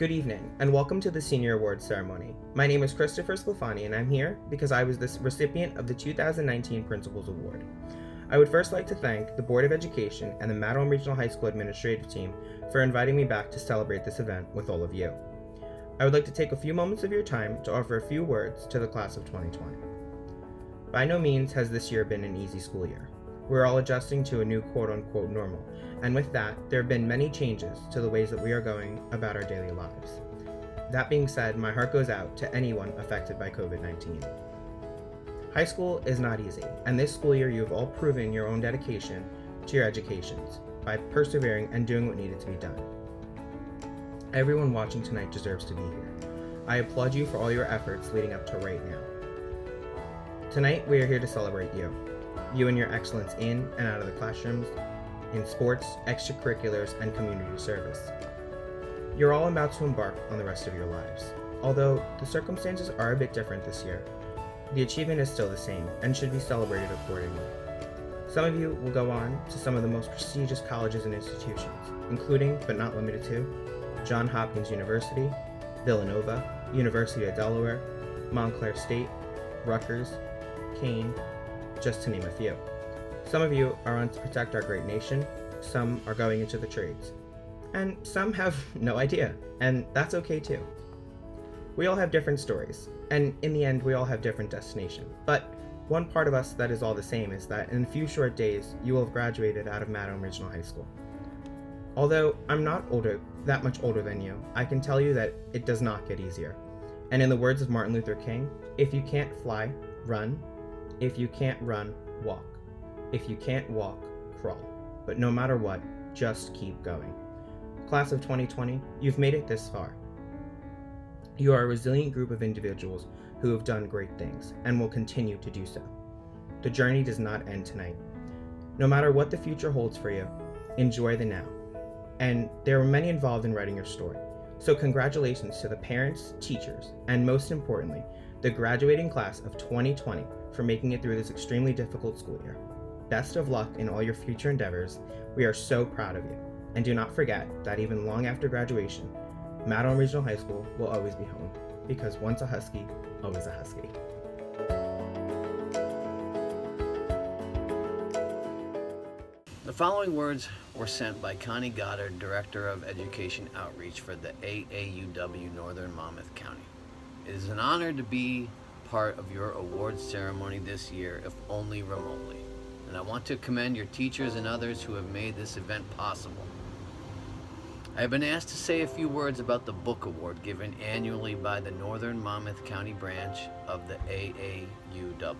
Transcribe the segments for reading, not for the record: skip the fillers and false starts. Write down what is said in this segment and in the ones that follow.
Good evening, and welcome to the Senior Awards Ceremony. My name is Christopher Sclafani, and I'm here because I was the recipient of the 2019 Principals Award. I would first like to thank the Board of Education and the Madeline Regional High School administrative team for inviting me back to celebrate this event with all of you. I would like to take a few moments of your time to offer a few words to the class of 2020. By no means has this year been an easy school year. We're all adjusting to a new quote-unquote normal, and with that, there have been many changes to the ways that we are going about our daily lives. That being said, my heart goes out to anyone affected by COVID-19. High school is not easy, and this school year you have all proven your own dedication to your educations by persevering and doing what needed to be done. Everyone watching tonight deserves to be here. I applaud you for all your efforts leading up to right now. Tonight, we are here to celebrate you. You and your excellence in and out of the classrooms, in sports, extracurriculars, and community service. You're all about to embark on the rest of your lives. Although the circumstances are a bit different this year, the achievement is still the same and should be celebrated accordingly. Some of you will go on to some of the most prestigious colleges and institutions, including, but not limited to, Johns Hopkins University, Villanova, University of Delaware, Montclair State, Rutgers, Kane, just to name a few. Some of you are on to protect our great nation, some are going into the trades, and some have no idea, and that's okay too. We all have different stories, and in the end we all have different destinations, but one part of us that is all the same is that in a few short days you will have graduated out of Madeline Regional High School. Although I'm not that much older than you, I can tell you that it does not get easier. And in the words of Martin Luther King, if you can't fly, run. If you can't run, walk. If you can't walk, crawl. But no matter what, just keep going. Class of 2020, you've made it this far. You are a resilient group of individuals who have done great things and will continue to do so. The journey does not end tonight. No matter what the future holds for you, enjoy the now. And there were many involved in writing your story. So congratulations to the parents, teachers, and most importantly, the graduating class of 2020 for making it through this extremely difficult school year. Best of luck in all your future endeavors. We are so proud of you. And do not forget that even long after graduation, Madeline Regional High School will always be home, because once a Husky, always a Husky. The following words were sent by Connie Goddard, Director of Education Outreach for the AAUW Northern Monmouth County. It is an honor to be part of your awards ceremony this year, if only remotely. And I want to commend your teachers and others who have made this event possible. I have been asked to say a few words about the book award given annually by the Northern Monmouth County branch of the AAUW,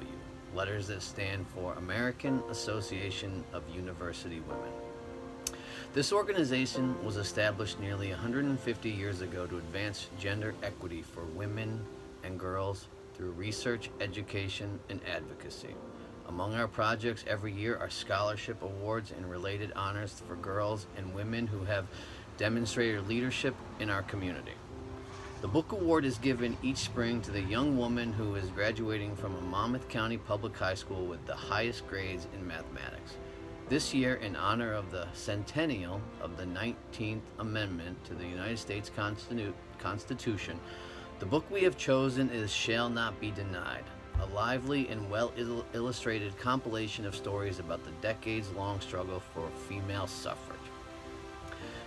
letters that stand for American Association of University Women. This organization was established nearly 150 years ago to advance gender equity for women and girls through research, education, and advocacy. Among our projects every year are scholarship awards and related honors for girls and women who have demonstrated leadership in our community. The book award is given each spring to the young woman who is graduating from a Monmouth County Public High School with the highest grades in mathematics. This year, in honor of the centennial of the 19th Amendment to the United States Constitution, the book we have chosen is Shall Not Be Denied, a lively and well-illustrated compilation of stories about the decades-long struggle for female suffrage.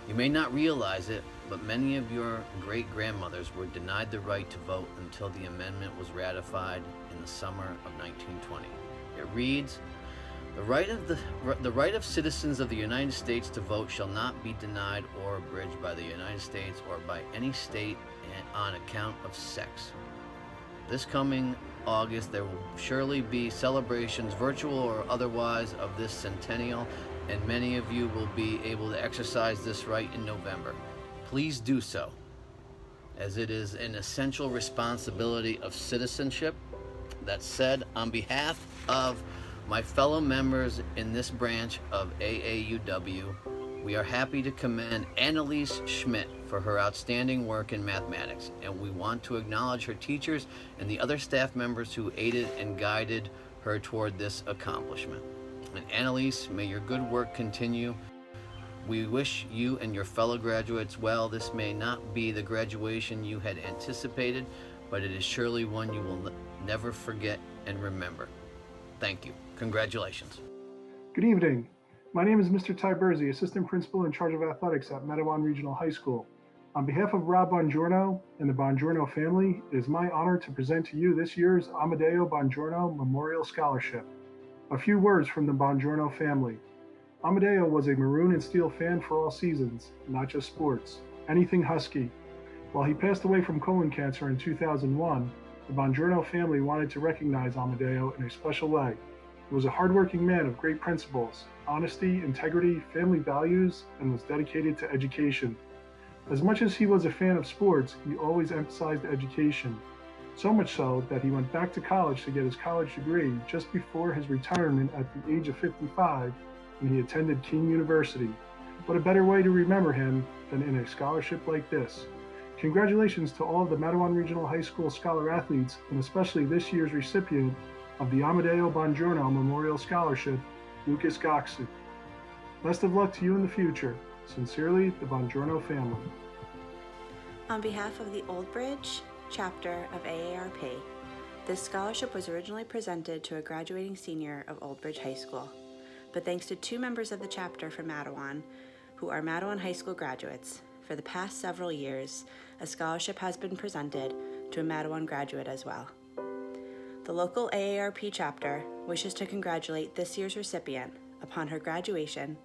You may not realize it, but many of your great-grandmothers were denied the right to vote until the amendment was ratified in the summer of 1920. It reads, The right of citizens of the United States to vote shall not be denied or abridged by the United States or by any state on account of sex. This coming August, there will surely be celebrations, virtual or otherwise, of this centennial, and many of you will be able to exercise this right in November. Please do so, as it is an essential responsibility of citizenship. That said, on behalf of my fellow members in this branch of AAUW, we are happy to commend Annalise Schmidt for her outstanding work in mathematics, and we want to acknowledge her teachers and the other staff members who aided and guided her toward this accomplishment. And Annalise, may your good work continue We wish you and your fellow graduates well. This may not be the graduation you had anticipated, but it is surely one you will never forget and remember. Thank you. Congratulations. Good evening. My name is Mr. Ty Berzi, Assistant Principal in charge of Athletics at Matawan Regional High School. On behalf of Rob Bongiorno and the Bongiorno family, it is my honor to present to you this year's Amadeo Bongiorno Memorial Scholarship. A few words from the Bongiorno family. Amadeo was a maroon and steel fan for all seasons, not just sports, anything Husky. While he passed away from colon cancer in 2001, the Bongiorno family wanted to recognize Amadeo in a special way. He was a hardworking man of great principles, honesty, integrity, family values, and was dedicated to education. As much as he was a fan of sports, he always emphasized education. So much so that he went back to college to get his college degree just before his retirement at the age of 55, when he attended King University. What a better way to remember him than in a scholarship like this. Congratulations to all of the Matawan Regional High School Scholar Athletes, and especially this year's recipient of the Amadeo Bongiorno Memorial Scholarship, Lucas Goxu. Best of luck to you in the future. Sincerely, the Bongiorno family. On behalf of the Old Bridge chapter of AARP, this scholarship was originally presented to a graduating senior of Old Bridge High School. But thanks to two members of the chapter from Matawan, who are Matawan High School graduates, for the past several years, a scholarship has been presented to a Matawan graduate as well. The local AARP chapter wishes to congratulate this year's recipient upon her graduation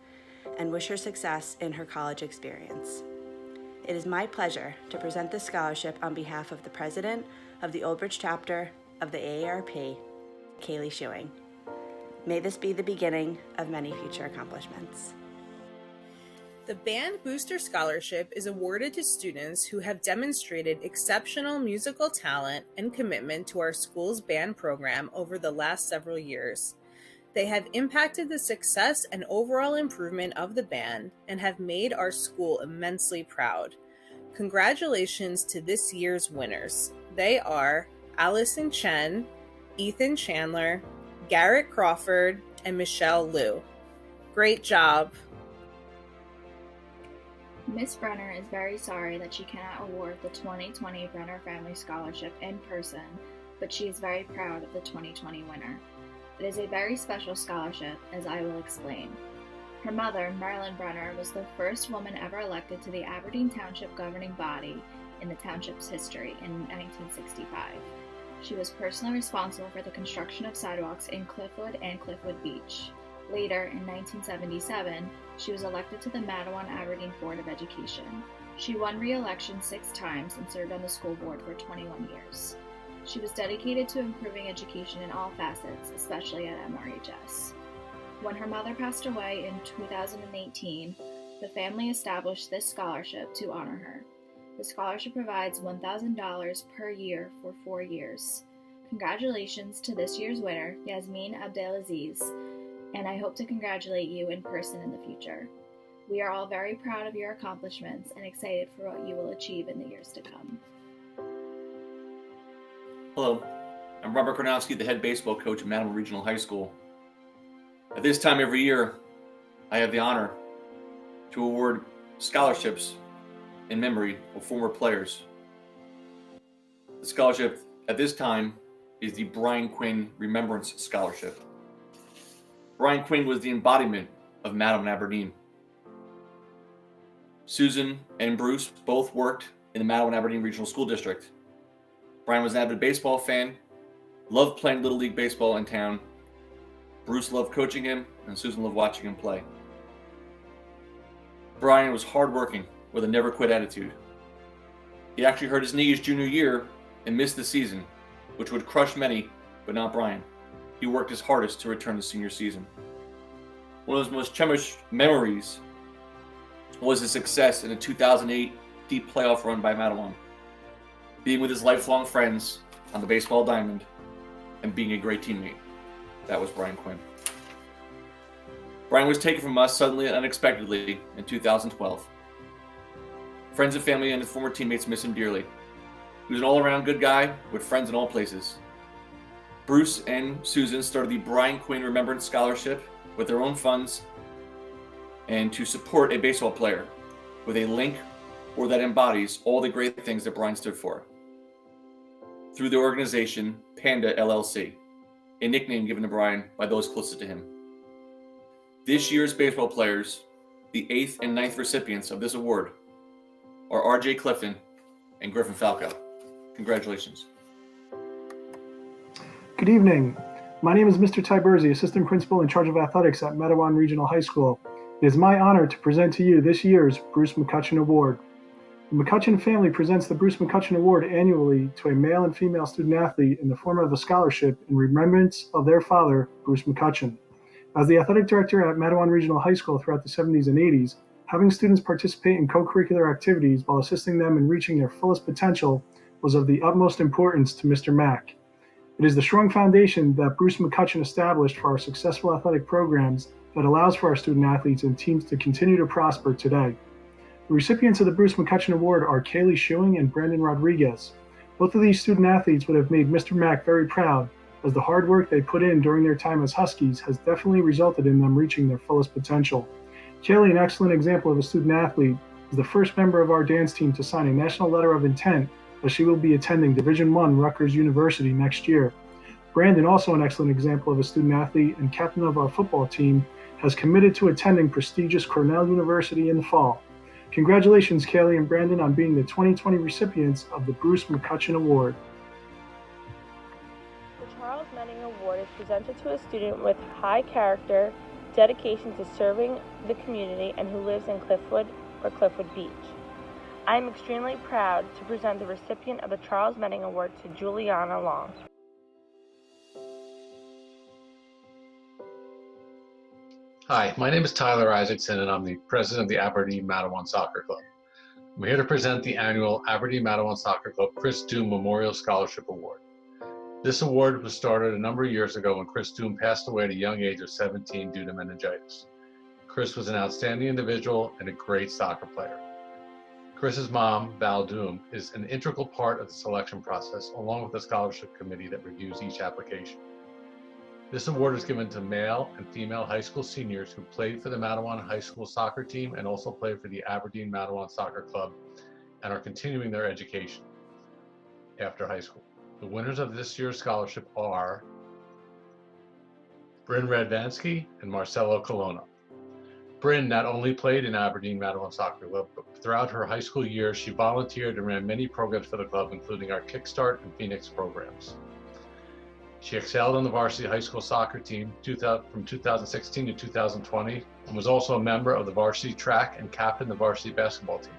and wish her success in her college experience. It is my pleasure to present this scholarship on behalf of the president of the Old Bridge chapter of the AARP, Kaylee Schuing. May this be the beginning of many future accomplishments. The Band Booster Scholarship is awarded to students who have demonstrated exceptional musical talent and commitment to our school's band program over the last several years. They have impacted the success and overall improvement of the band and have made our school immensely proud. Congratulations to this year's winners. They are Allison Chen, Ethan Chandler, Garrett Crawford, and Michelle Liu. Great job. Miss Brenner is very sorry that she cannot award the 2020 Brenner Family Scholarship in person, but she is very proud of the 2020 winner. It is a very special scholarship, as I will explain. Her mother, Marilyn Brenner, was the first woman ever elected to the Aberdeen Township governing body in the township's history in 1965. She was personally responsible for the construction of sidewalks in Cliffwood and Cliffwood Beach. Later, in 1977, she was elected to the Matawan Aberdeen Board of Education. She won re-election 6 times and served on the school board for 21 years. She was dedicated to improving education in all facets, especially at MRHS. When her mother passed away in 2018, the family established this scholarship to honor her. The scholarship provides $1,000 per year for 4 years. Congratulations to this year's winner, Yasmin Abdelaziz, and I hope to congratulate you in person in the future. We are all very proud of your accomplishments and excited for what you will achieve in the years to come. Hello, I'm Robert Kornowski, the head baseball coach at Matawan Regional High School. At this time every year, I have the honor to award scholarships in memory of former players. The scholarship at this time is the Brian Quinn Remembrance Scholarship. Brian Quinn was the embodiment of Matawan Aberdeen. Susan and Bruce both worked in the Matawan Aberdeen Regional School District. Brian was an avid baseball fan, loved playing Little League baseball in town. Bruce loved coaching him, and Susan loved watching him play. Brian was hardworking with a never-quit attitude. He actually hurt his knee his junior year and missed the season, which would crush many, but not Brian. He worked his hardest to return the senior season. One of his most cherished memories was his success in a 2008 deep playoff run by Matawan, being with his lifelong friends on the baseball diamond and being a great teammate. That was Brian Quinn. Brian was taken from us suddenly and unexpectedly in 2012. Friends and family and his former teammates miss him dearly. He was an all-around good guy with friends in all places. Bruce and Susan started the Brian Quinn Remembrance Scholarship with their own funds and to support a baseball player with a link or that embodies all the great things that Brian stood for. Through the organization Panda LLC, a nickname given to Brian by those closest to him. This year's baseball players, the 8th and 9th recipients of this award, are RJ Clifton and Griffin Falco. Congratulations. Good evening. My name is Mr. Tiberzi, Assistant Principal in charge of Athletics at Metawan Regional High School. It is my honor to present to you this year's Bruce McCutcheon Award. The McCutcheon family presents the Bruce McCutcheon Award annually to a male and female student athlete in the form of a scholarship in remembrance of their father, Bruce McCutcheon. As the athletic director at Metawan Regional High School throughout the 70s and 80s, having students participate in co-curricular activities while assisting them in reaching their fullest potential was of the utmost importance to Mr. Mack. It is the strong foundation that Bruce McCutcheon established for our successful athletic programs that allows for our student athletes and teams to continue to prosper today. The recipients of the Bruce McCutcheon Award are Kaylee Schuing and Brandon Rodriguez. Both of these student athletes would have made Mr. Mack very proud, as the hard work they put in during their time as Huskies has definitely resulted in them reaching their fullest potential. Kaylee, an excellent example of a student athlete, is the first member of our dance team to sign a national letter of intent, as she will be attending Division I Rutgers University next year. Brandon, also an excellent example of a student athlete and captain of our football team, has committed to attending prestigious Cornell University in the fall. Congratulations, Kaylee and Brandon, on being the 2020 recipients of the Bruce McCutcheon Award. The Charles Menning Award is presented to a student with high character, dedication to serving the community, and who lives in Cliffwood or Cliffwood Beach. I am extremely proud to present the recipient of the Charles Menning Award to Juliana Long. Hi, my name is Tyler Isaacson, and I'm the president of the Aberdeen Matawan Soccer Club. I'm here to present the annual Aberdeen Matawan Soccer Club Chris Doom Memorial Scholarship Award. This award was started a number of years ago when Chris Doom passed away at a young age of 17 due to meningitis. Chris was an outstanding individual and a great soccer player. Chris's mom, Val Doom, is an integral part of the selection process, along with the scholarship committee that reviews each application. This award is given to male and female high school seniors who played for the Matawan High School soccer team and also played for the Aberdeen Matawan Soccer Club and are continuing their education after high school. The winners of this year's scholarship are Bryn Radvansky and Marcelo Colonna. Bryn not only played in Aberdeen Matawan Soccer Club, but throughout her high school years, she volunteered and ran many programs for the club, including our Kickstart and Phoenix programs. She excelled on the varsity high school soccer team from 2016 to 2020 and was also a member of the varsity track and captained the varsity basketball team.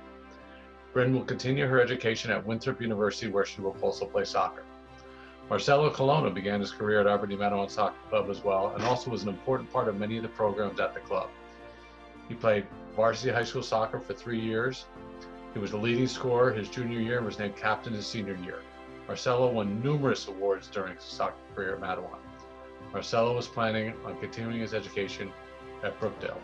Bryn will continue her education at Winthrop University, where she will also play soccer. Marcelo Colonna began his career at Aberdeen Matawan Soccer Club as well, and also was an important part of many of the programs at the club. He played varsity high school soccer for 3 years. He was the leading scorer his junior year and was named captain his senior year. Marcelo won numerous awards during his soccer career at Matawan. Marcelo was planning on continuing his education at Brookdale.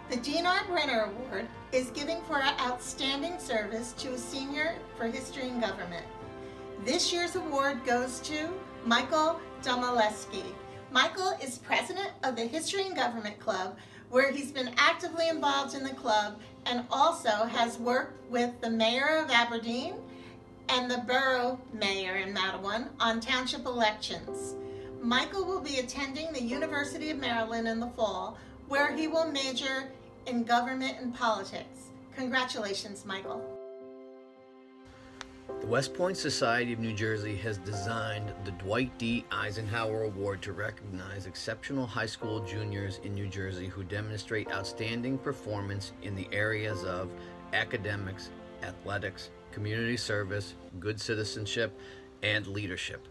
The Dean R. Brenner Award is giving for outstanding service to a senior for history and government. This year's award goes to Michael Domaleski. Michael is president of the History and Government Club, where he's been actively involved in the club and also has worked with the mayor of Aberdeen and the borough mayor in Matawan on township elections. Michael will be attending the University of Maryland in the fall, where he will major in government and politics. Congratulations, Michael. The West Point Society of New Jersey has designed the Dwight D. Eisenhower Award to recognize exceptional high school juniors in New Jersey who demonstrate outstanding performance in the areas of academics, athletics, community service, good citizenship, and leadership.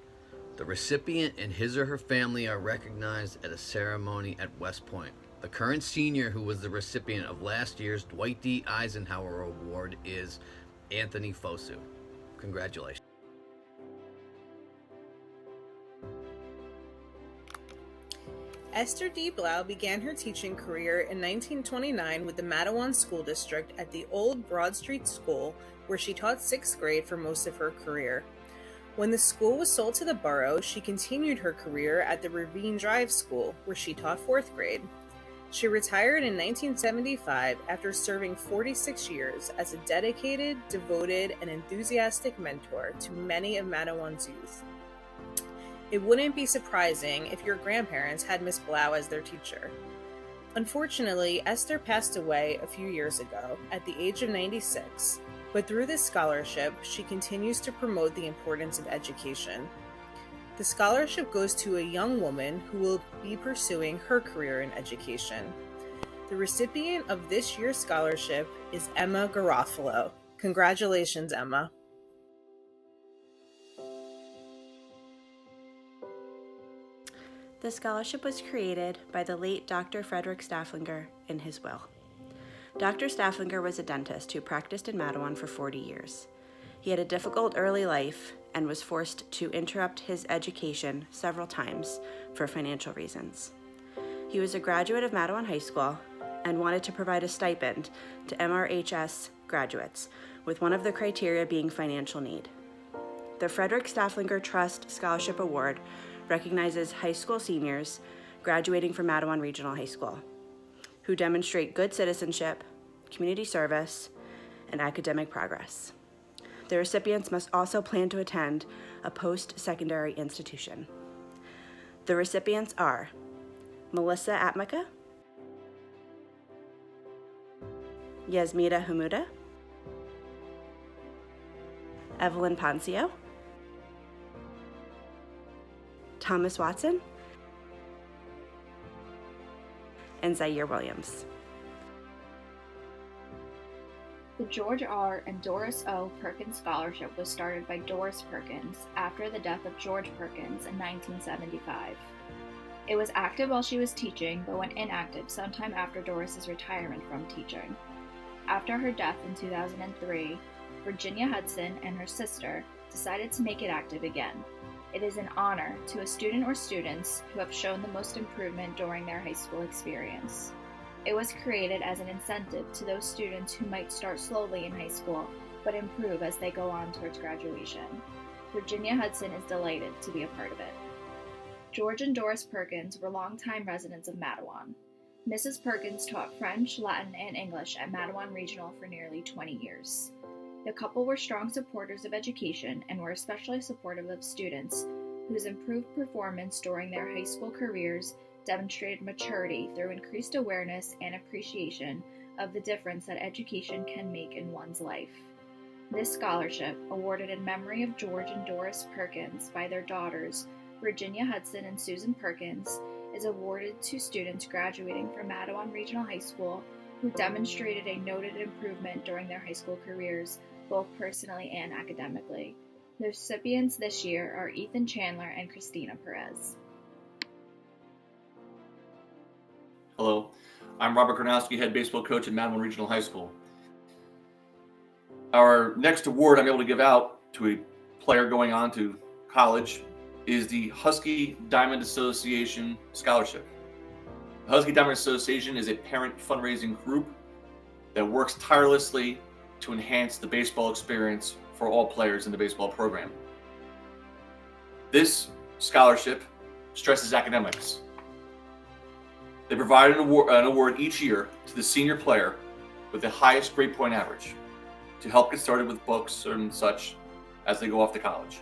The recipient and his or her family are recognized at a ceremony at West Point. The current senior who was the recipient of last year's Dwight D. Eisenhower Award is Anthony Fosu. Congratulations. Esther D. Blau began her teaching career in 1929 with the Matawan School District at the Old Broad Street School, where she taught 6th grade for most of her career. When the school was sold to the borough, she continued her career at the Ravine Drive School, where she taught 4th grade. She retired in 1975 after serving 46 years as a dedicated, devoted, and enthusiastic mentor to many of Madawan's youth. It wouldn't be surprising if your grandparents had Miss Blau as their teacher. Unfortunately, Esther passed away a few years ago at the age of 96, but through this scholarship, she continues to promote the importance of education. The scholarship goes to a young woman who will be pursuing her career in education. The recipient of this year's scholarship is Emma Garofalo. Congratulations, Emma. The scholarship was created by the late Dr. Frederick Stafflinger in his will. Dr. Stafflinger was a dentist who practiced in Madawan for 40 years. He had a difficult early life and was forced to interrupt his education several times for financial reasons. He was a graduate of Madawan High School and wanted to provide a stipend to MRHS graduates, with one of the criteria being financial need. The Frederick Stafflinger Trust Scholarship Award recognizes high school seniors graduating from Madawan Regional High School who demonstrate good citizenship, community service, and academic progress. The recipients must also plan to attend a post-secondary institution. The recipients are Melissa Atmaka, Yasmita Hamuda, Evelyn Poncio, Thomas Watson, and Zaire Williams. The George R. and Doris O. Perkins Scholarship was started by Doris Perkins after the death of George Perkins in 1975. It was active while she was teaching, but went inactive sometime after Doris's retirement from teaching. After her death in 2003, Virginia Hudson and her sister decided to make it active again. It is an honor to a student or students who have shown the most improvement during their high school experience. It was created as an incentive to those students who might start slowly in high school, but improve as they go on towards graduation. Virginia Hudson is delighted to be a part of it. George and Doris Perkins were longtime residents of Madawan. Mrs. Perkins taught French, Latin, and English at Madawan Regional for nearly 20 years. The couple were strong supporters of education and were especially supportive of students whose improved performance during their high school careers demonstrated maturity through increased awareness and appreciation of the difference that education can make in one's life. This scholarship, awarded in memory of George and Doris Perkins by their daughters, Virginia Hudson and Susan Perkins, is awarded to students graduating from Madawan Regional High School who demonstrated a noted improvement during their high school careers, both personally and academically. The recipients this year are Ethan Chandler and Christina Perez. Hello, I'm Robert Gronowski, head baseball coach at Madawan Regional High School. Our next award I'm able to give out to a player going on to college is the Husky Diamond Association Scholarship. The Husky Diamond Association is a parent fundraising group that works tirelessly to enhance the baseball experience for all players in the baseball program. This scholarship stresses academics. They provide an award each year to the senior player with the highest grade point average to help get started with books and such as they go off to college.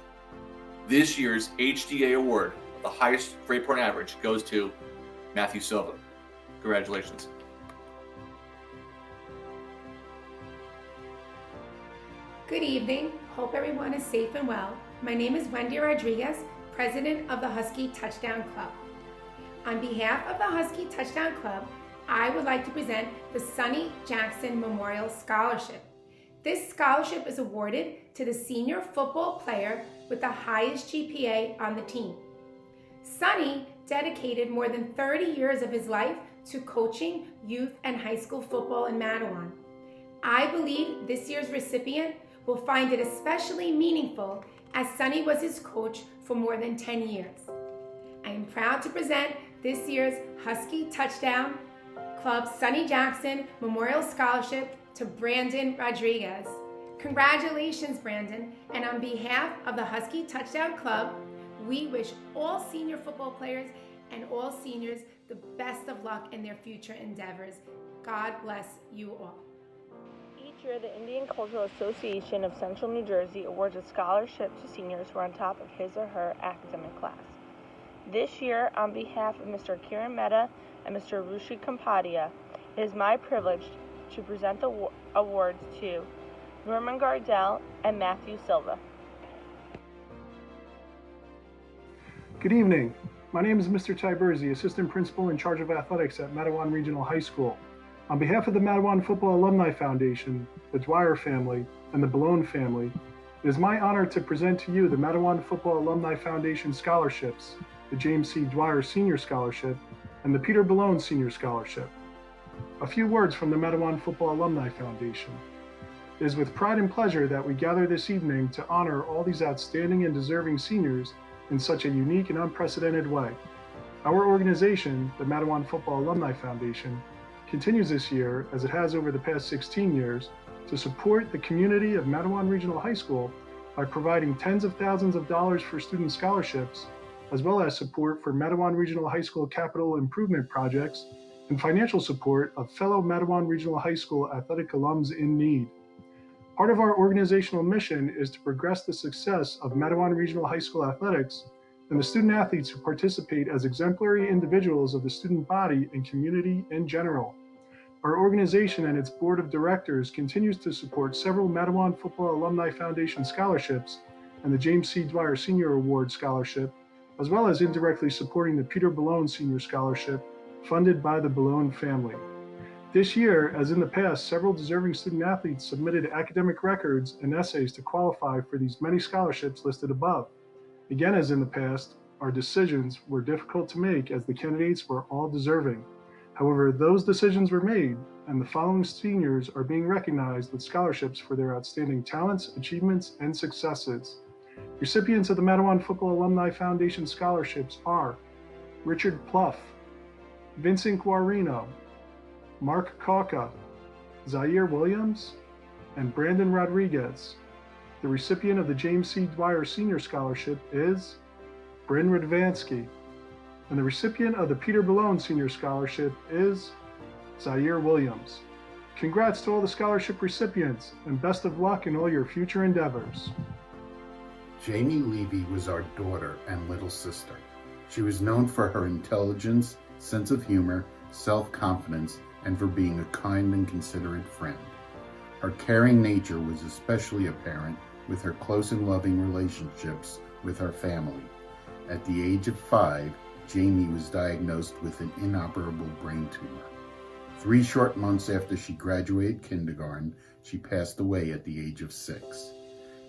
This year's HDA award, the highest grade point average, goes to Matthew Silva. Congratulations. Good evening. Hope everyone is safe and well. My name is Wendy Rodriguez, president of the Husky Touchdown Club. On behalf of the Husky Touchdown Club, I would like to present the Sonny Jackson Memorial Scholarship. This scholarship is awarded to the senior football player with the highest GPA on the team. Sonny dedicated more than 30 years of his life to coaching youth and high school football in Madawan. I believe this year's recipient will find it especially meaningful as Sonny was his coach for more than 10 years. I am proud to present this year's Husky Touchdown Club Sonny Jackson Memorial Scholarship to Brandon Rodriguez. Congratulations, Brandon, and on behalf of the Husky Touchdown Club, we wish all senior football players and all seniors the best of luck in their future endeavors. God bless you all. Each year, the Indian Cultural Association of Central New Jersey awards a scholarship to seniors who are on top of his or her academic class. This year, on behalf of Mr. Kiran Mehta and Mr. Rushi Kampadia, it is my privilege to present the awards to Norman Gardell and Matthew Silva. Good evening. My name is Mr. Tiberzi, Assistant Principal in charge of athletics at Matawan Regional High School. On behalf of the Matawan Football Alumni Foundation, the Dwyer family, and the Balone family, it is my honor to present to you the Matawan Football Alumni Foundation scholarships, the James C. Dwyer Senior Scholarship, and the Peter Balone Senior Scholarship. A few words from the Matawan Football Alumni Foundation. It is with pride and pleasure that we gather this evening to honor all these outstanding and deserving seniors in such a unique and unprecedented way. Our organization, the Matawan Football Alumni Foundation, continues this year, as it has over the past 16 years, to support the community of Matawan Regional High School by providing tens of thousands of dollars for student scholarships, as well as support for Matawan Regional High School capital improvement projects and financial support of fellow Matawan Regional High School athletic alums in need. Part of our organizational mission is to progress the success of Matawan Regional High School athletics and the student athletes who participate as exemplary individuals of the student body and community in general. Our organization and its board of directors continues to support several Matawan Football Alumni Foundation scholarships and the James C. Dwyer Senior Award Scholarship, as well as indirectly supporting the Peter Balone Senior Scholarship funded by the Balone family. This year, as in the past, several deserving student athletes submitted academic records and essays to qualify for these many scholarships listed above. Again, as in the past, our decisions were difficult to make as the candidates were all deserving. However, those decisions were made, and the following seniors are being recognized with scholarships for their outstanding talents, achievements, and successes. Recipients of the Matawan Football Alumni Foundation scholarships are Richard Pluff, Vincent Guarino, Mark Kauka, Zaire Williams, and Brandon Rodriguez. The recipient of the James C. Dwyer Senior Scholarship is Bryn Radvansky, and the recipient of the Peter Balone Senior Scholarship is Zaire Williams. Congrats to all the scholarship recipients, and best of luck in all your future endeavors. Jamie Levy was our daughter and little sister. She was known for her intelligence, sense of humor, self-confidence, and for being a kind and considerate friend. Her caring nature was especially apparent with her close and loving relationships with her family. At the age of 5, Jamie was diagnosed with an inoperable brain tumor. 3 short months after she graduated kindergarten, she passed away at the age of 6.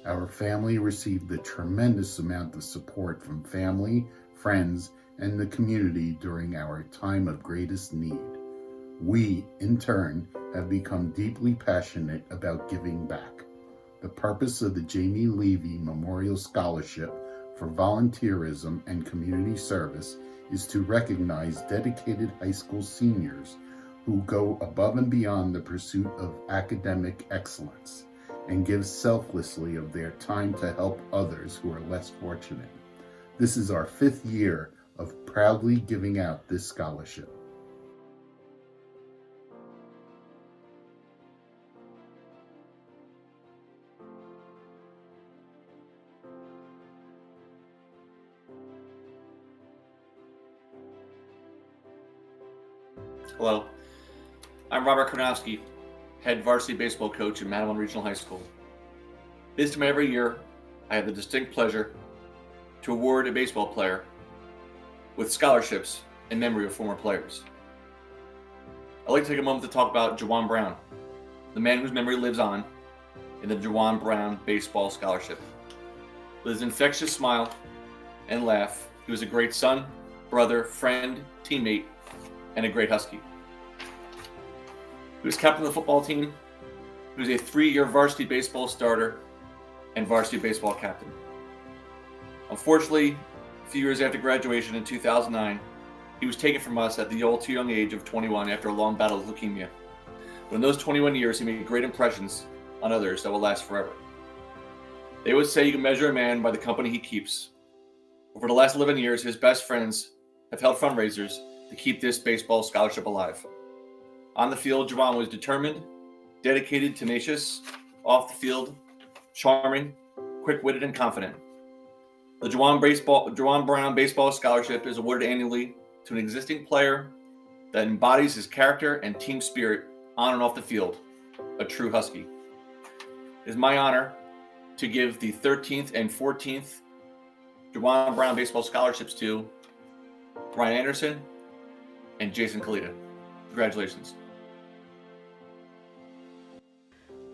Our family received a tremendous amount of support from family, friends, and the community during our time of greatest need. We, in turn, have become deeply passionate about giving back. The purpose of the Jamie Levy Memorial Scholarship for volunteerism and community service is to recognize dedicated high school seniors who go above and beyond the pursuit of academic excellence and give selflessly of their time to help others who are less fortunate. This is our 5th year of proudly giving out this scholarship. Hello, I'm Robert Karnowski, head varsity baseball coach at Matawan Regional High School. This time every year, I have the distinct pleasure to award a baseball player with scholarships in memory of former players. I'd like to take a moment to talk about Jawan Brown, the man whose memory lives on in the Jawan Brown Baseball Scholarship. With his infectious smile and laugh, he was a great son, brother, friend, teammate, and a great Husky. He was captain of the football team. He was a 3-year varsity baseball starter and varsity baseball captain. Unfortunately, a few years after graduation in 2009, he was taken from us at the all too young age of 21 after a long battle with leukemia. But in those 21 years, he made great impressions on others that will last forever. They would say you can measure a man by the company he keeps. Over the last 11 years, his best friends have held fundraisers to keep this baseball scholarship alive. On the field, Juwan was determined, dedicated, tenacious. Off the field, charming, quick-witted, and confident. The Juwan Brown Baseball Scholarship is awarded annually to an existing player that embodies his character and team spirit on and off the field, a true Husky. It is my honor to give the 13th and 14th Juwan Brown Baseball Scholarships to Brian Anderson and Jason Kalita. Congratulations.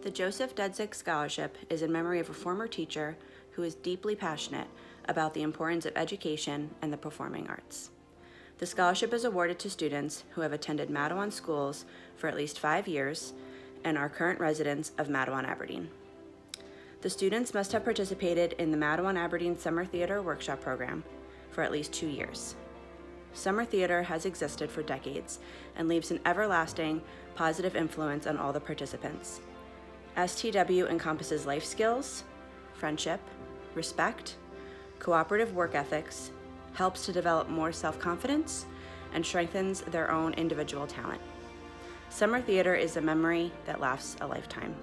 The Joseph Dudzik Scholarship is in memory of a former teacher who is deeply passionate about the importance of education and the performing arts. The scholarship is awarded to students who have attended Matawan schools for at least 5 years and are current residents of Matawan Aberdeen. The students must have participated in the Matawan Aberdeen Summer Theater Workshop Program for at least 2 years. Summer theater has existed for decades and leaves an everlasting positive influence on all the participants. STW encompasses life skills, friendship, respect, cooperative work ethics, helps to develop more self-confidence, and strengthens their own individual talent. Summer theater is a memory that lasts a lifetime.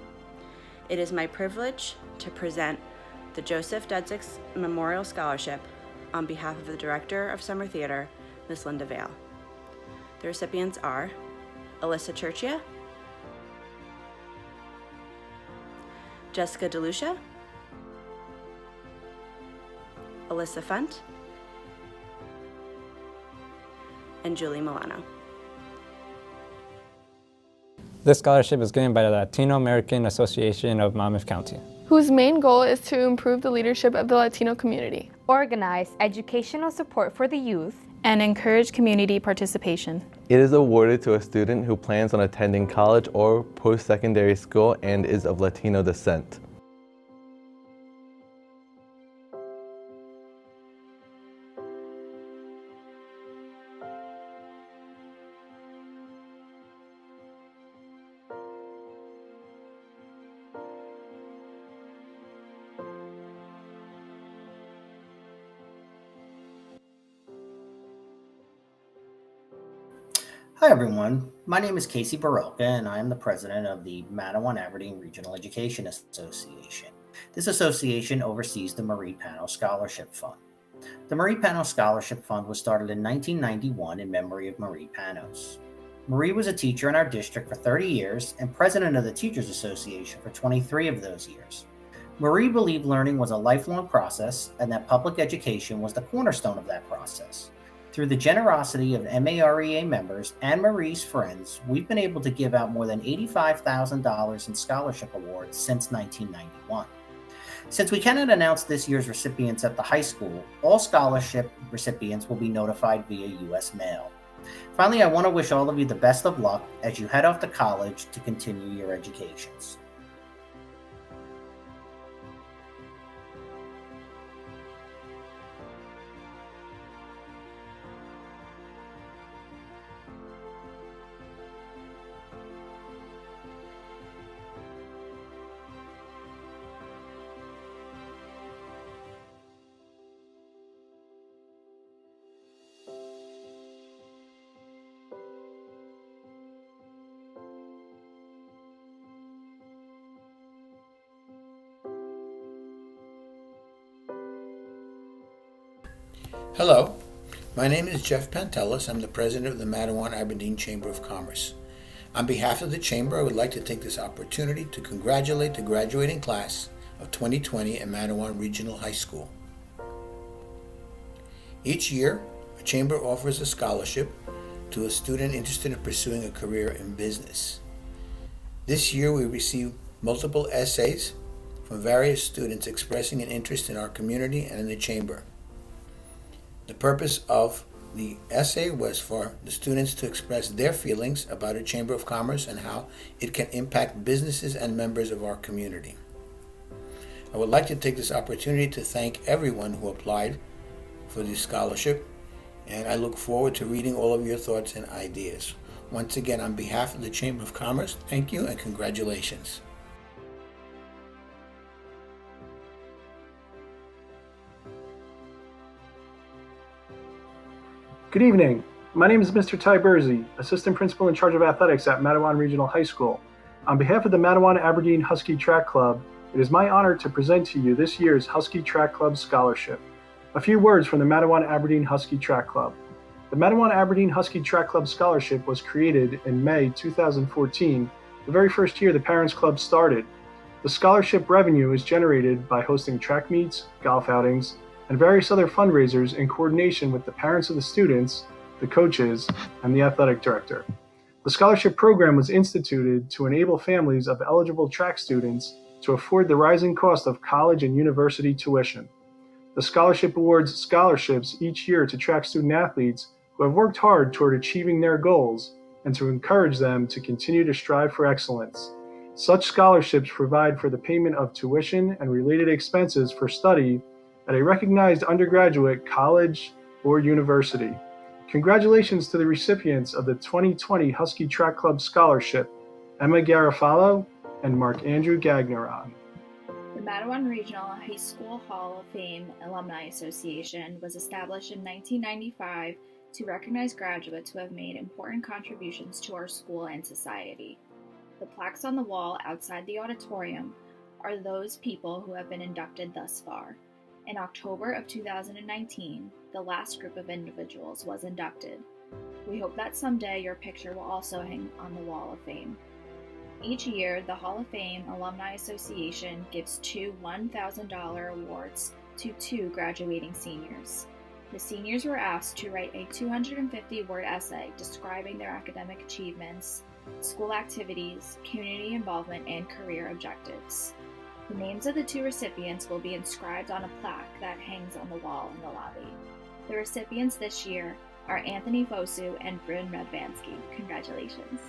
It is my privilege to present the Joseph Dudzik Memorial Scholarship on behalf of the Director of Summer Theater, Ms. Linda Vale. The recipients are Alyssa Churchia, Jessica DeLucia, Alyssa Funt, and Julie Milano. This scholarship is given by the Latino American Association of Monmouth County, whose main goal is to improve the leadership of the Latino community, organize educational support for the youth, and encourage community participation. It is awarded to a student who plans on attending college or post-secondary school and is of Latino descent. Hi everyone, my name is Casey Barelka and I am the president of the Matawan Aberdeen Regional Education Association. This association oversees the Marie Pano Scholarship Fund. The Marie Pano Scholarship Fund was started in 1991 in memory of Marie Panos. Marie was a teacher in our district for 30 years and president of the Teachers Association for 23 of those years. Marie believed learning was a lifelong process and that public education was the cornerstone of that process. Through the generosity of MAREA members and Marie's friends, we've been able to give out more than $85,000 in scholarship awards since 1991. Since we cannot announce this year's recipients at the high school, all scholarship recipients will be notified via U.S. mail. Finally, I want to wish all of you the best of luck as you head off to college to continue your educations. Hello, my name is Jeff Pantelis. I'm the president of the Matawan Aberdeen Chamber of Commerce. On behalf of the Chamber, I would like to take this opportunity to congratulate the graduating class of 2020 at Matawan Regional High School. Each year, a Chamber offers a scholarship to a student interested in pursuing a career in business. This year, we received multiple essays from various students expressing an interest in our community and in the Chamber. The purpose of the essay was for the students to express their feelings about a Chamber of Commerce and how it can impact businesses and members of our community. I would like to take this opportunity to thank everyone who applied for this scholarship, and I look forward to reading all of your thoughts and ideas. Once again, on behalf of the Chamber of Commerce, thank you and congratulations. Good evening. My name is Mr. Ty Bursey, Assistant Principal in charge of athletics at Matawan Regional High School. On behalf of the Matawan Aberdeen Husky Track Club, it is my honor to present to you this year's Husky Track Club Scholarship. A few words from the Matawan Aberdeen Husky Track Club. The Matawan Aberdeen Husky Track Club Scholarship was created in May 2014, the very first year the Parents Club started. The scholarship revenue is generated by hosting track meets, golf outings, and various other fundraisers in coordination with the parents of the students, the coaches, and the athletic director. The scholarship program was instituted to enable families of eligible track students to afford the rising cost of college and university tuition. The scholarship awards scholarships each year to track student athletes who have worked hard toward achieving their goals and to encourage them to continue to strive for excellence. Such scholarships provide for the payment of tuition and related expenses for study at a recognized undergraduate college or university. Congratulations to the recipients of the 2020 Husky Track Club Scholarship, Emma Garofalo and Mark Andrew Gagneron. The Matawan Regional High School Hall of Fame Alumni Association was established in 1995 to recognize graduates who have made important contributions to our school and society. The plaques on the wall outside the auditorium are those people who have been inducted thus far. In October of 2019, the last group of individuals was inducted. We hope that someday your picture will also hang on the Wall of Fame. Each year, the Hall of Fame Alumni Association gives two $1,000 awards to two graduating seniors. The seniors were asked to write a 250-word essay describing their academic achievements, school activities, community involvement, and career objectives. The names of the two recipients will be inscribed on a plaque that hangs on the wall in the lobby. The recipients this year are Anthony Fosu and Bryn Redvansky. Congratulations.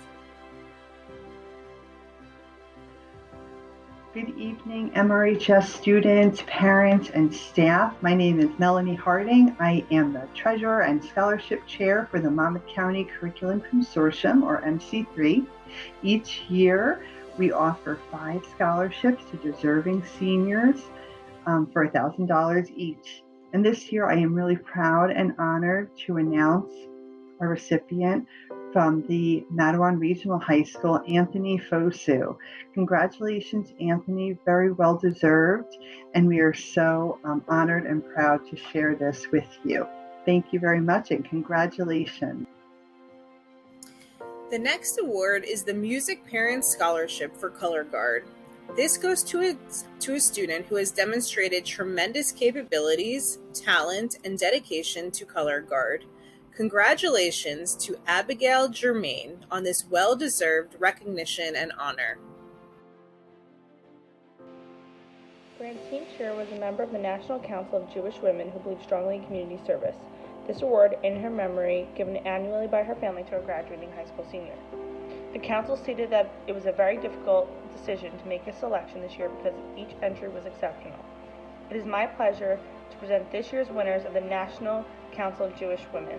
Good evening, MRHS students, parents, and staff. My name is Melanie Harding. I am the Treasurer and Scholarship Chair for the Monmouth County Curriculum Consortium, or MC3. Each year, we offer 5 scholarships to deserving seniors for $1,000 each. And this year, I am really proud and honored to announce a recipient from the Matawan Regional High School, Anthony Fosu. Congratulations, Anthony, very well deserved, and we are so honored and proud to share this with you. Thank you very much, and congratulations. The next award is the Music Parents Scholarship for Color Guard. This goes to a student who has demonstrated tremendous capabilities, talent, and dedication to Color Guard. Congratulations to Abigail Germain on this well-deserved recognition and honor. Francine Scheer was a member of the National Council of Jewish Women who believe strongly in community service. This award, in her memory, given annually by her family to a graduating high school senior. The council stated that it was a very difficult decision to make a selection this year because each entry was exceptional. It is my pleasure to present this year's winners of the National Council of Jewish Women.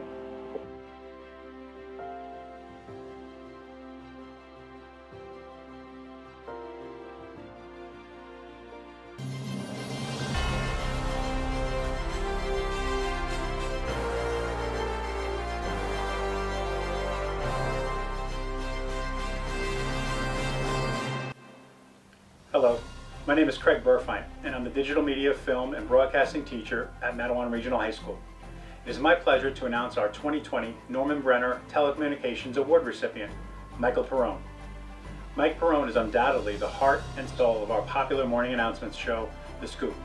Hello, my name is Craig Burfine, and I'm the Digital Media, Film, and Broadcasting teacher at Matawan Regional High School. It is my pleasure to announce our 2020 Norman Brenner Telecommunications Award recipient, Michael Perrone. Mike Perrone is undoubtedly the heart and soul of our popular morning announcements show, The Scoop.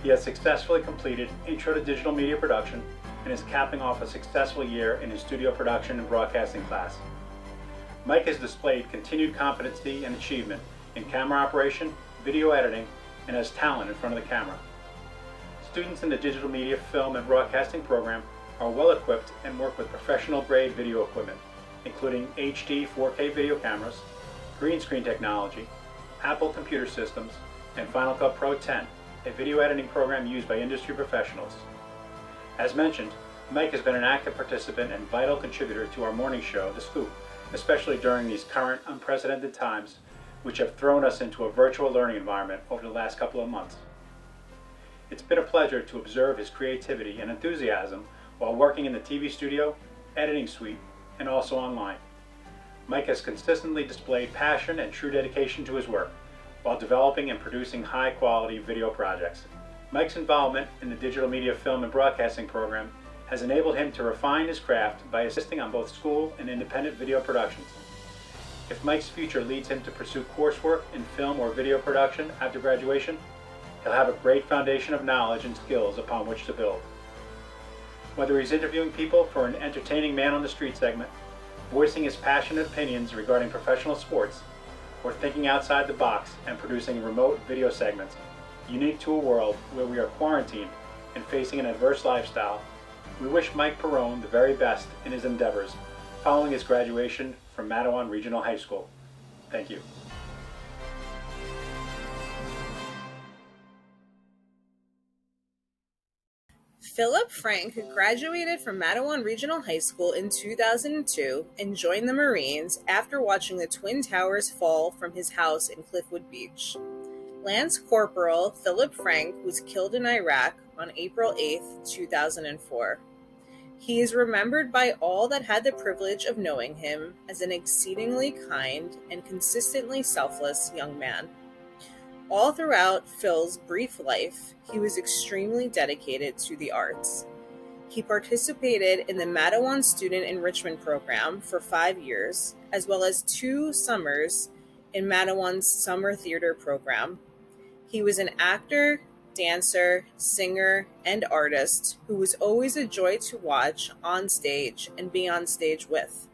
He has successfully completed Intro to Digital Media Production and is capping off a successful year in his studio production and broadcasting class. Mike has displayed continued competency and achievement in camera operation, video editing, and has talent in front of the camera. Students in the Digital Media, Film, and Broadcasting program are well equipped and work with professional grade video equipment, including HD 4K video cameras, green screen technology, Apple computer systems, and Final Cut Pro 10, a video editing program used by industry professionals. As mentioned, Mike has been an active participant and vital contributor to our morning show, The Scoop, especially during these current unprecedented times, which have thrown us into a virtual learning environment over the last couple of months. It's been a pleasure to observe his creativity and enthusiasm while working in the TV studio, editing suite, and also online. Mike has consistently displayed passion and true dedication to his work while developing and producing high-quality video projects. Mike's involvement in the digital media film and broadcasting program has enabled him to refine his craft by assisting on both school and independent video productions. If Mike's future leads him to pursue coursework in film or video production after graduation, he'll have a great foundation of knowledge and skills upon which to build. Whether he's interviewing people for an entertaining man on the street segment, voicing his passionate opinions regarding professional sports, or thinking outside the box and producing remote video segments unique to a world where we are quarantined and facing an adverse lifestyle, we wish Mike Perrone the very best in his endeavors following his graduation from Matawan Regional High School. Thank you. Philip Frank graduated from Matawan Regional High School in 2002 and joined the Marines after watching the Twin Towers fall from his house in Cliffwood Beach. Lance Corporal Philip Frank was killed in Iraq on April 8, 2004. He is remembered by all that had the privilege of knowing him as an exceedingly kind and consistently selfless young man. All throughout Phil's brief life, he was extremely dedicated to the arts. He participated in the Matawan Student Enrichment Program for 5 years, as well as 2 summers in Matawan's Summer Theater Program. He was an actor, dancer, singer, and artist who was always a joy to watch on stage and be on stage with.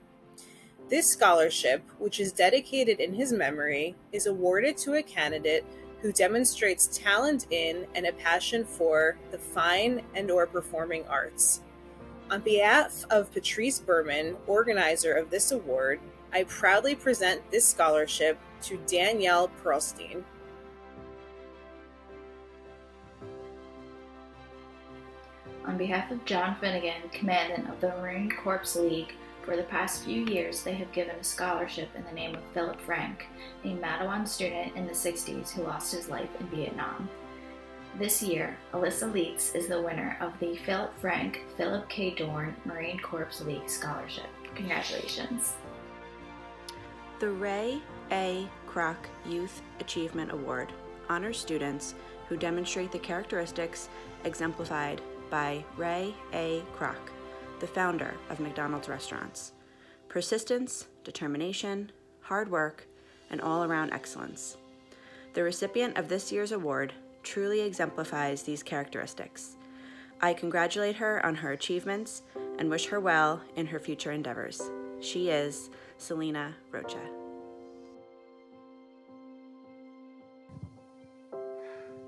This scholarship, which is dedicated in his memory, is awarded to a candidate who demonstrates talent in and a passion for the fine and/or performing arts. On behalf of Patrice Berman, organizer of this award, I proudly present this scholarship to Danielle Perlstein. On behalf of John Finnegan, Commandant of the Marine Corps League, for the past few years they have given a scholarship in the name of Philip Frank, a Matawan student in the 60s who lost his life in Vietnam. This year, Alyssa Leeks is the winner of the Philip Frank Philip K. Dorn Marine Corps League Scholarship. Congratulations. The Ray A. Kroc Youth Achievement Award honors students who demonstrate the characteristics exemplified by Ray A. Kroc, the founder of McDonald's restaurants: persistence, determination, hard work, and all-around excellence. The recipient of this year's award truly exemplifies these characteristics. I congratulate her on her achievements and wish her well in her future endeavors. She is Selena Rocha.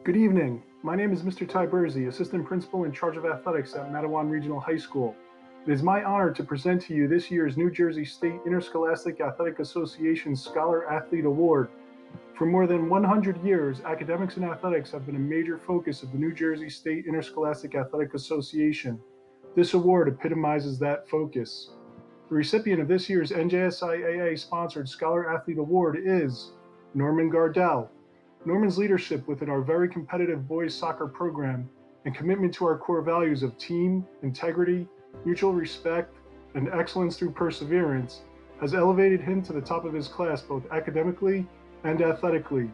Good evening. My name is Mr. Ty Bursey, Assistant Principal in charge of athletics at Matawan Regional High School. It is my honor to present to you this year's New Jersey State Interscholastic Athletic Association Scholar Athlete Award. For more than 100 years, academics and athletics have been a major focus of the New Jersey State Interscholastic Athletic Association. This award epitomizes that focus. The recipient of this year's NJSIAA-sponsored Scholar Athlete Award is Norman Gardell. Norman's leadership within our very competitive boys soccer program and commitment to our core values of team, integrity, mutual respect, and excellence through perseverance has elevated him to the top of his class both academically and athletically.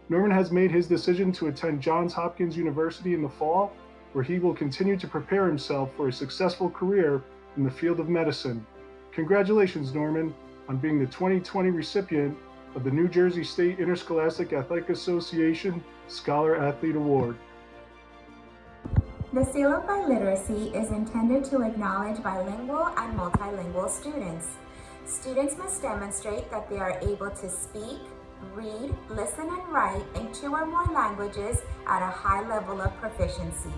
Norman has made his decision to attend Johns Hopkins University in the fall, where he will continue to prepare himself for a successful career in the field of medicine. Congratulations, Norman, on being the 2020 recipient of the New Jersey State Interscholastic Athletic Association Scholar Athlete Award. The Seal of Biliteracy is intended to acknowledge bilingual and multilingual students. Students must demonstrate that they are able to speak, read, listen, and write in 2 or more languages at a high level of proficiency.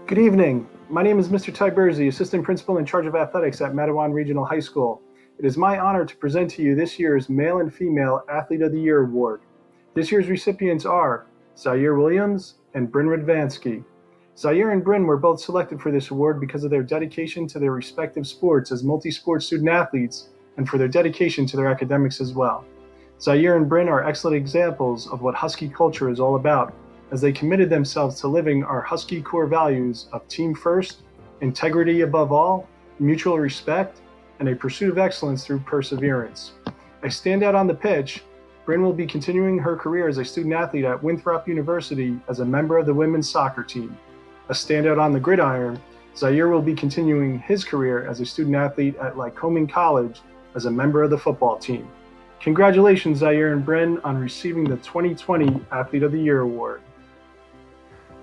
Good evening. My name is Mr. Tyberzi, Assistant Principal in charge of athletics at Matawan Regional High School. It is my honor to present to you this year's Male and Female Athlete of the Year Award. This year's recipients are Zaire Williams and Bryn Radvansky. Zaire and Bryn were both selected for this award because of their dedication to their respective sports as multi-sport student athletes and for their dedication to their academics as well. Zaire and Bryn are excellent examples of what Husky culture is all about, as they committed themselves to living our Husky core values of team first, integrity above all, mutual respect, and a pursuit of excellence through perseverance. A standout on the pitch, Bryn will be continuing her career as a student athlete at Winthrop University as a member of the women's soccer team. A standout on the gridiron, Zaire will be continuing his career as a student athlete at Lycoming College as a member of the football team. Congratulations, Zaire and Bryn, on receiving the 2020 Athlete of the Year Award.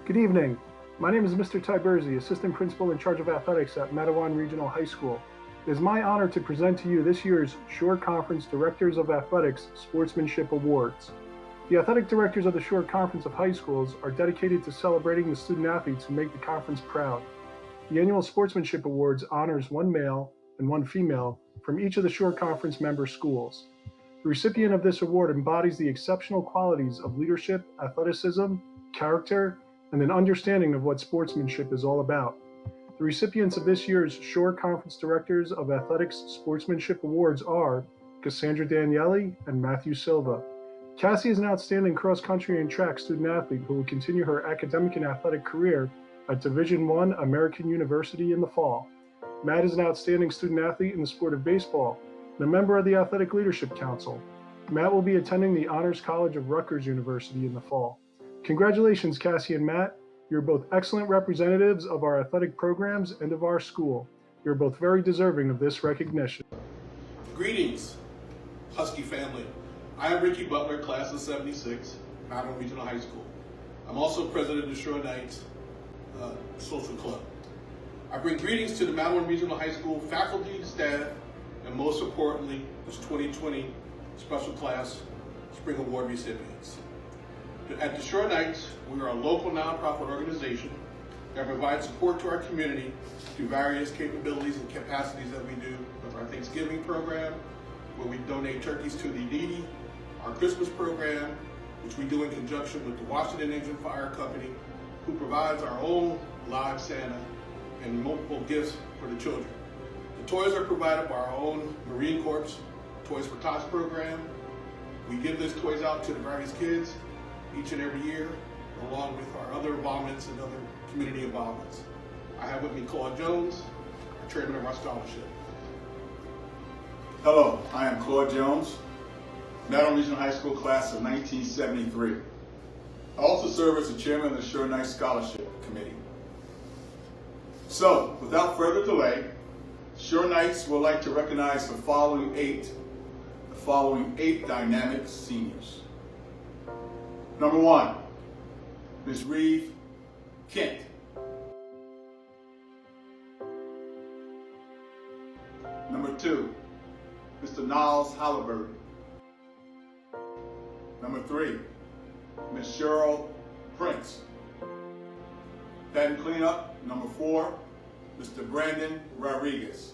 Good evening. My name is Mr. Tyberzi, Assistant Principal in charge of athletics at Matawan Regional High School. It is my honor to present to you this year's Shore Conference Directors of Athletics Sportsmanship Awards. The athletic directors of the Shore Conference of High Schools are dedicated to celebrating the student athletes who make the conference proud. The annual Sportsmanship Awards honors one male and one female from each of the Shore Conference member schools. The recipient of this award embodies the exceptional qualities of leadership, athleticism, character, and an understanding of what sportsmanship is all about. The recipients of this year's Shore Conference Directors of Athletics Sportsmanship Awards are Cassandra Daniele and Matthew Silva. Cassie is an outstanding cross-country and track student athlete who will continue her academic and athletic career at Division I American University in the fall. Matt is an outstanding student athlete in the sport of baseball and a member of the Athletic Leadership Council. Matt will be attending the Honors College of Rutgers University in the fall. Congratulations, Cassie and Matt. You're both excellent representatives of our athletic programs and of our school. You're both very deserving of this recognition. Greetings, Husky family. I am Ricky Butler, class of 76, Matawan Regional High School. I'm also president of the Shore Knights Social Club. I bring greetings to the Matawan Regional High School faculty, staff, and most importantly, this 2020 Special Class Spring Award recipients. At the Shore Knights, we are a local nonprofit organization that provides support to our community through various capabilities and capacities that we do with our Thanksgiving program, where we donate turkeys to the needy, our Christmas program, which we do in conjunction with the Washington Engine Fire Company, who provides our own live Santa and multiple gifts for the children. The toys are provided by our own Marine Corps Toys for Tots program. We give these toys out to the various kids each and every year, along with our other involvements and other community involvements. I have with me Claude Jones, our chairman of our scholarship. Hello, I am Claude Jones, Matawan Regional High School class of 1973. I also serve as the chairman of the Shore Knights Scholarship Committee. So, without further delay, Shore Knights would like to recognize the following eight dynamic seniors. Number 1, Ms. Reeve Kent. Number 2, Mr. Niles Halliburton. Number 3, Ms. Cheryl Prince. Patent cleanup, number 4, Mr. Brandon Rodriguez.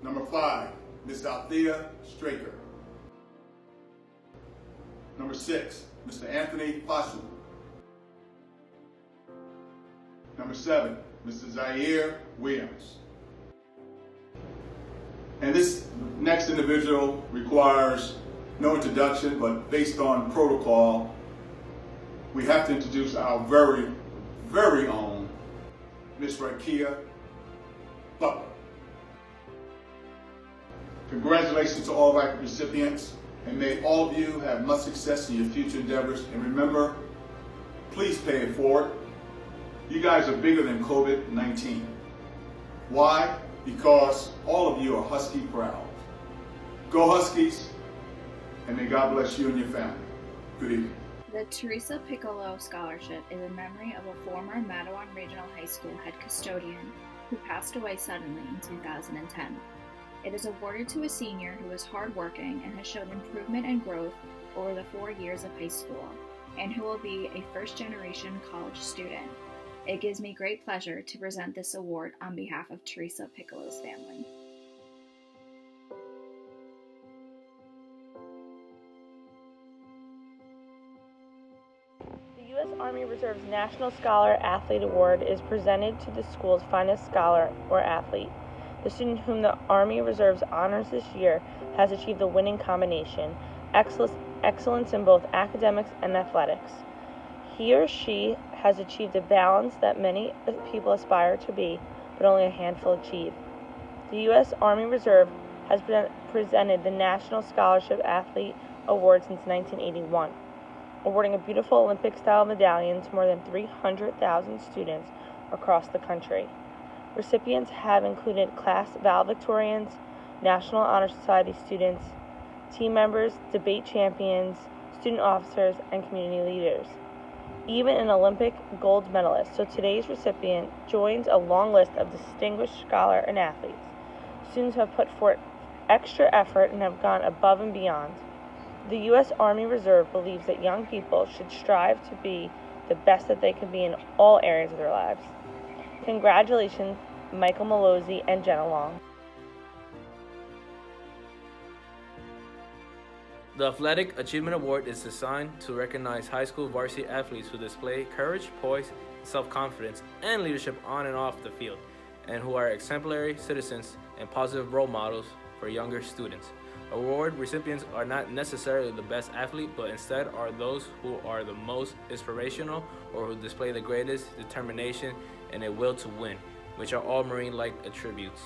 Number 5, Ms. Althea Straker. Number 6, Mr. Anthony Fossum. Number 7, Mr. Zaire Williams. And this next individual requires no introduction, but based on protocol, we have to introduce our very, very own Miss Rakia Butler. Congratulations to all of our recipients, and may all of you have much success in your future endeavors. And remember, please pay it forward. You guys are bigger than COVID-19. Why? Because all of you are Husky proud. Go Huskies, and may God bless you and your family. Good evening. The Teresa Piccolo Scholarship is in memory of a former Matawan Regional High School head custodian who passed away suddenly in 2010. It is awarded to a senior who is hardworking and has shown improvement and growth over the 4 years of high school, and who will be a first-generation college student. It gives me great pleasure to present this award on behalf of Teresa Piccolo's family. The U.S. Army Reserve's National Scholar Athlete Award is presented to the school's finest scholar or athlete. The student whom the Army Reserves honors this year has achieved the winning combination, excellence in both academics and athletics. He or she has achieved a balance that many people aspire to be, but only a handful achieve. The U.S. Army Reserve has presented the National Scholarship Athlete Award since 1981, awarding a beautiful Olympic-style medallion to more than 300,000 students across the country. Recipients have included class valedictorians, National Honor Society students, team members, debate champions, student officers, and community leaders, even an Olympic gold medalist. So today's recipient joins a long list of distinguished scholars and athletes. Students have put forth extra effort and have gone above and beyond. The U.S. Army Reserve believes that young people should strive to be the best that they can be in all areas of their lives. Congratulations, Michael Malozzi and Jenna Long. The Athletic Achievement Award is designed to recognize high school varsity athletes who display courage, poise, self-confidence, and leadership on and off the field, and who are exemplary citizens and positive role models for younger students. Award recipients are not necessarily the best athlete, but instead are those who are the most inspirational or who display the greatest determination and a will to win, which are all Marine-like attributes.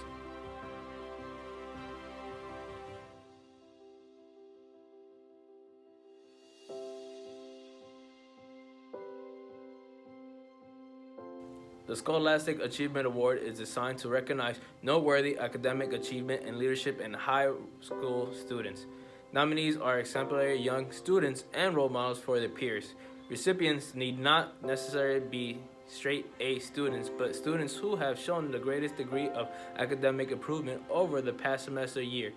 The Scholastic Achievement Award is designed to recognize noteworthy academic achievement and leadership in high school students. Nominees are exemplary young students and role models for their peers. Recipients need not necessarily be straight A students, but students who have shown the greatest degree of academic improvement over the past semester year.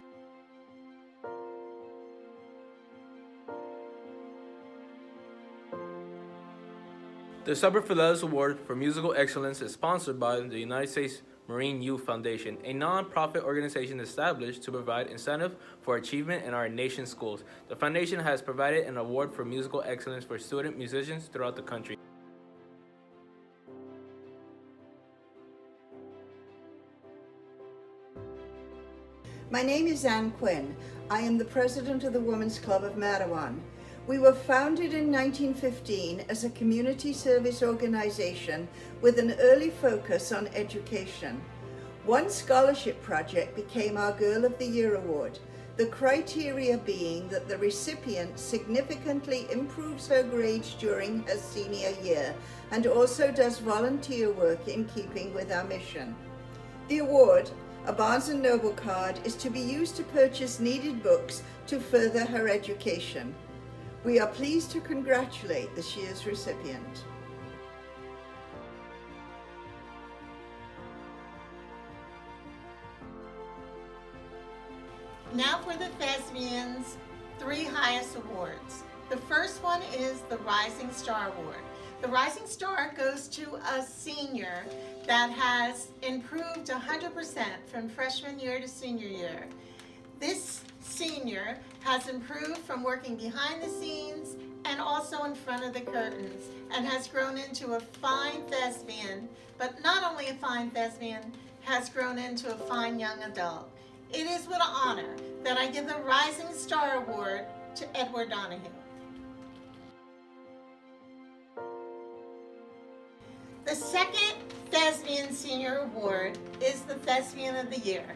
The Semper Fidelis Award for Musical Excellence is sponsored by the United States Marine Youth Foundation, a non-profit organization established to provide incentive for achievement in our nation's schools. The foundation has provided an award for musical excellence for student musicians throughout the country. My name is Ann Quinn. I am the president of the Women's Club of Matawan. We were founded in 1915 as a community service organization with an early focus on education. One scholarship project became our Girl of the Year award, the criteria being that the recipient significantly improves her grades during her senior year and also does volunteer work in keeping with our mission. The award, a Barnes & Noble card, is to be used to purchase needed books to further her education. We are pleased to congratulate this year's recipient. Now for the thespians' 3 highest awards. The first one is the Rising Star Award. The Rising Star goes to a senior that has improved 100% from freshman year to senior year. This senior has improved from working behind the scenes and also in front of the curtains and has grown into a fine thespian, but not only a fine thespian, has grown into a fine young adult. It is with honor that I give the Rising Star Award to Edward Donahue. The second Thespian Senior Award is the Thespian of the Year.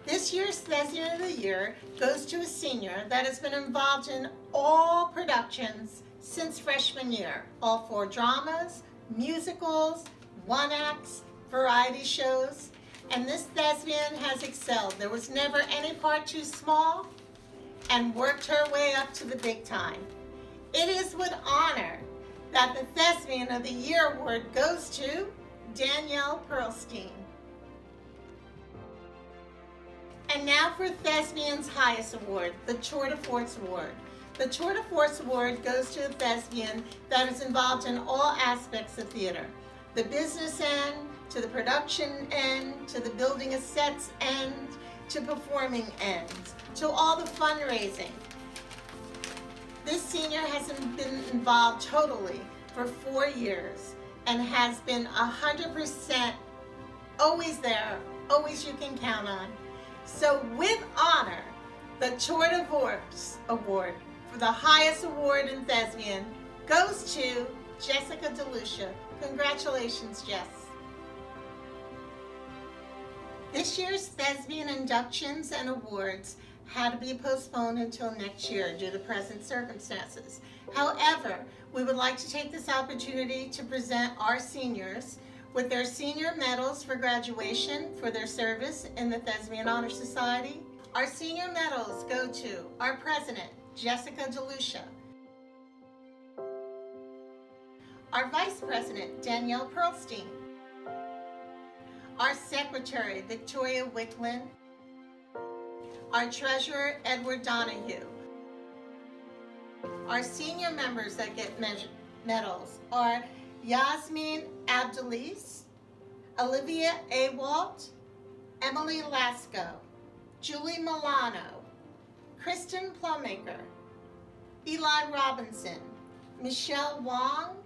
This year's Thespian of the Year goes to a senior that has been involved in all productions since freshman year. All 4 dramas, musicals, one-acts, variety shows, and this thespian has excelled. There was never any part too small and worked her way up to the big time. It is with honor that the Thespian of the Year award goes to Danielle Perlstein. And now for Thespian's highest award, the Tour de Force Award. The Tour de Force Award goes to a thespian that is involved in all aspects of theater. the business end, to the production end, to the building of sets end, to performing ends, to all the fundraising. This senior has been involved totally for 4 years and has been 100% always there, always you can count on. So with honor, the Tour de Force Award for the highest award in Thespian goes to Jessica DeLucia. Congratulations, Jess. This year's Thespian inductions and awards had to be postponed until next year due to present circumstances. However, we would like to take this opportunity to present our seniors with their senior medals for graduation for their service in the Thespian Honor Society. Our senior medals go to our president, Jessica DeLucia, our vice president, Danielle Pearlstein, our secretary, Victoria Wicklin, our treasurer, Edward Donahue. Our senior members that get medals are Yasmin Abdelis, Olivia Awalt, Emily Lasco, Julie Milano, Kristen Plummaker, Eli Robinson, Michelle Wong,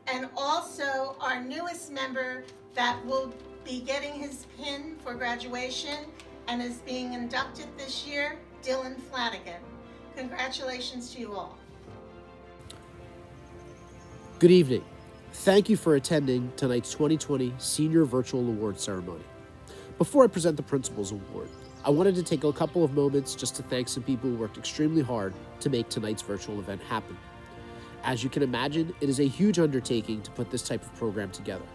and also our newest member that will be getting his pin for graduation and is being inducted this year, Dylan Flanagan. Congratulations to you all. Good evening. Thank you for attending tonight's 2020 Senior Virtual Award Ceremony. Before I present the Principal's Award, I wanted to take a couple of moments just to thank some people who worked extremely hard to make tonight's virtual event happen. As you can imagine, it is a huge undertaking to put this type of program together.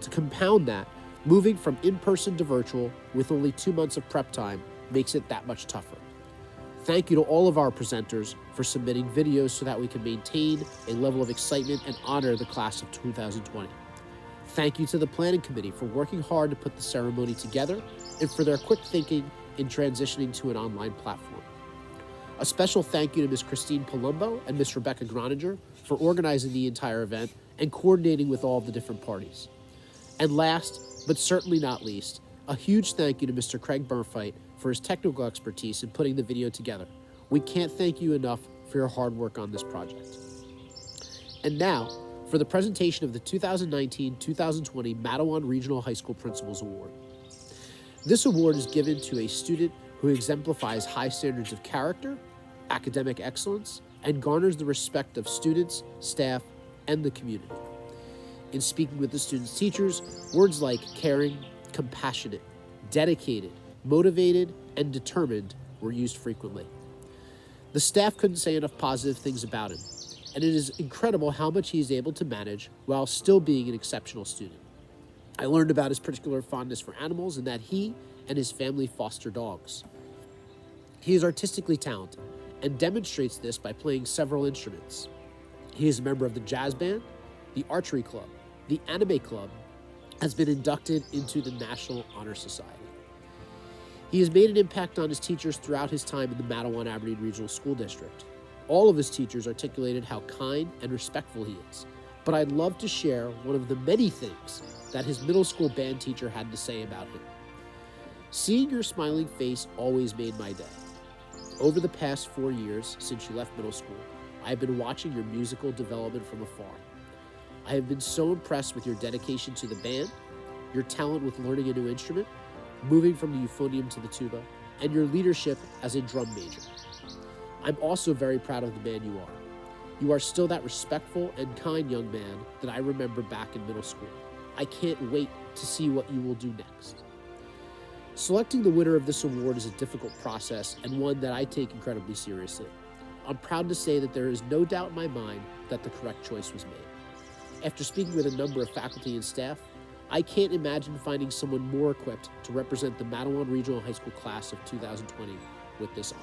To compound that, moving from in-person to virtual with only 2 months of prep time makes it that much tougher. Thank you to all of our presenters for submitting videos so that we can maintain a level of excitement and honor the class of 2020. Thank you to the planning committee for working hard to put the ceremony together and for their quick thinking in transitioning to an online platform. A special thank you to Ms. Christine Palumbo and Ms. Rebecca Groninger for organizing the entire event and coordinating with all of the different parties. And last, but certainly not least, a huge thank you to Mr. Craig Burfight for his technical expertise in putting the video together. We can't thank you enough for your hard work on this project. And now, for the presentation of the 2019-2020 Matawan Regional High School Principals Award. This award is given to a student who exemplifies high standards of character, academic excellence, and garners the respect of students, staff, and the community. In speaking with the students' teachers, words like caring, compassionate, dedicated, motivated, and determined were used frequently. The staff couldn't say enough positive things about him, and it is incredible how much he is able to manage while still being an exceptional student. I learned about his particular fondness for animals and that he and his family foster dogs. He is artistically talented and demonstrates this by playing several instruments. He is a member of the jazz band, the archery club, the anime club, has been inducted into the National Honor Society. He has made an impact on his teachers throughout his time in the Matawan Aberdeen Regional School District. All of his teachers articulated how kind and respectful he is, but I'd love to share one of the many things that his middle school band teacher had to say about him. Seeing your smiling face always made my day. Over the past 4 years since you left middle school, I have been watching your musical development from afar. I have been so impressed with your dedication to the band, your talent with learning a new instrument, moving from the euphonium to the tuba, and your leadership as a drum major. I'm also very proud of the man you are. You are still that respectful and kind young man that I remember back in middle school. I can't wait to see what you will do next. Selecting the winner of this award is a difficult process and one that I take incredibly seriously. I'm proud to say that there is no doubt in my mind that the correct choice was made. After speaking with a number of faculty and staff, I can't imagine finding someone more equipped to represent the Matawan Regional High School class of 2020 with this honor.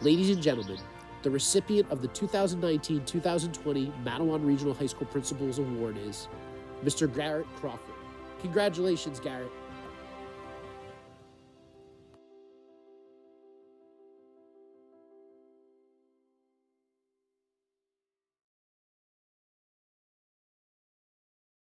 Ladies and gentlemen, the recipient of the 2019-2020 Matawan Regional High School Principals Award is Mr. Garrett Crawford. Congratulations, Garrett.